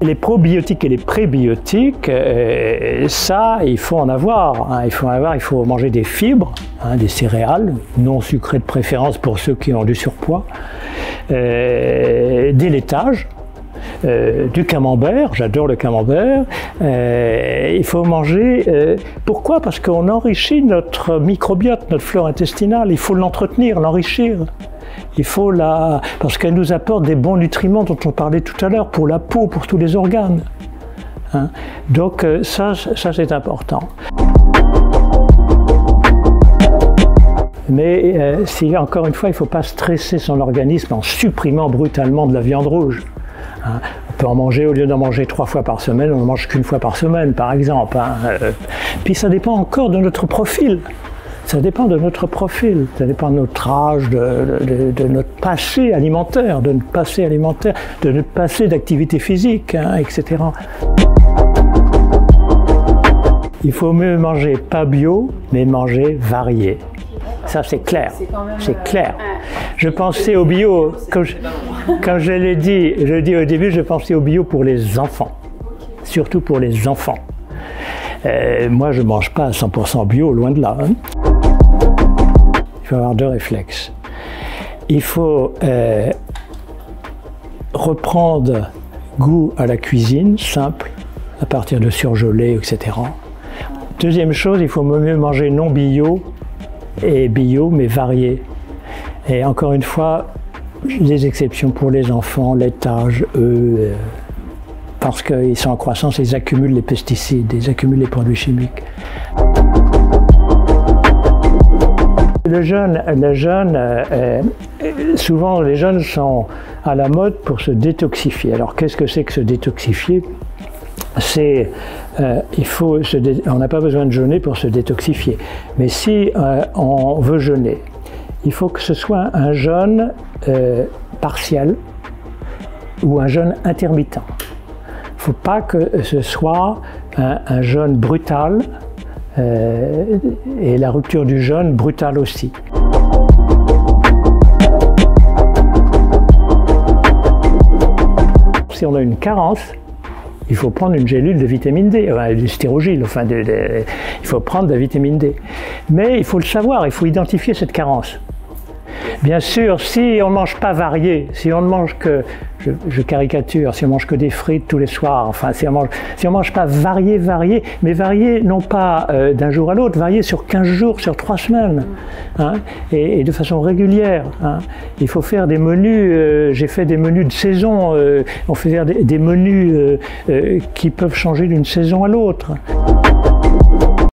Les probiotiques et les prébiotiques, ça, il faut en avoir. Hein. Il faut manger des fibres, hein, des céréales, non sucrées de préférence pour ceux qui ont du surpoids, des laitages, du camembert, j'adore le camembert. Il faut manger. Pourquoi? Parce qu'on enrichit notre microbiote, notre flore intestinale. Il faut l'entretenir, l'enrichir. Il faut parce qu'elle nous apporte des bons nutriments dont on parlait tout à l'heure, pour la peau, pour tous les organes. Hein? Donc ça c'est important. Mais encore une fois, il ne faut pas stresser son organisme en supprimant brutalement de la viande rouge. Hein? On peut en manger, au lieu d'en manger 3 fois par semaine, on n'en mange qu'une fois par semaine, par exemple. Hein? Puis ça dépend encore de notre profil. Ça dépend de notre profil, ça dépend de notre âge, de notre passé alimentaire, de notre passé d'activité physique, hein, etc. Il faut mieux manger pas bio, mais manger varié. Ça c'est clair, c'est clair. Je pensais au bio, quand je l'ai dit, au début, je pensais au bio pour les enfants, surtout pour les enfants. Moi je ne mange pas à 100% bio, loin de là. Hein. Il faut avoir 2 réflexes. Il faut reprendre goût à la cuisine, simple, à partir de surgelés, etc. Deuxième chose, il faut mieux manger non bio et bio, mais varié. Et encore une fois, des exceptions pour les enfants, laitage, œufs, parce qu'ils sont en croissance, ils accumulent les pesticides, ils accumulent les produits chimiques. Souvent les jeunes sont à la mode pour se détoxifier. Alors qu'est-ce que c'est que se détoxifier? On n'a pas besoin de jeûner pour se détoxifier. Mais si on veut jeûner, il faut que ce soit un jeûne partiel ou un jeûne intermittent. Il ne faut pas que ce soit un jeûne brutal, et la rupture du jeûne brutale aussi. Si on a une carence, il faut prendre une gélule de vitamine D, du styrogyle, il faut prendre de la vitamine D. Mais il faut le savoir, il faut identifier cette carence. Bien sûr, si on ne mange pas varié, si on ne mange que, je caricature, si on mange que des frites tous les soirs, enfin si on mange pas varié, mais varié non pas d'un jour à l'autre, varié sur 15 jours, sur 3 semaines, hein, et de façon régulière. Hein. Il faut faire des menus, j'ai fait des menus de saison, on fait faire des menus qui peuvent changer d'une saison à l'autre.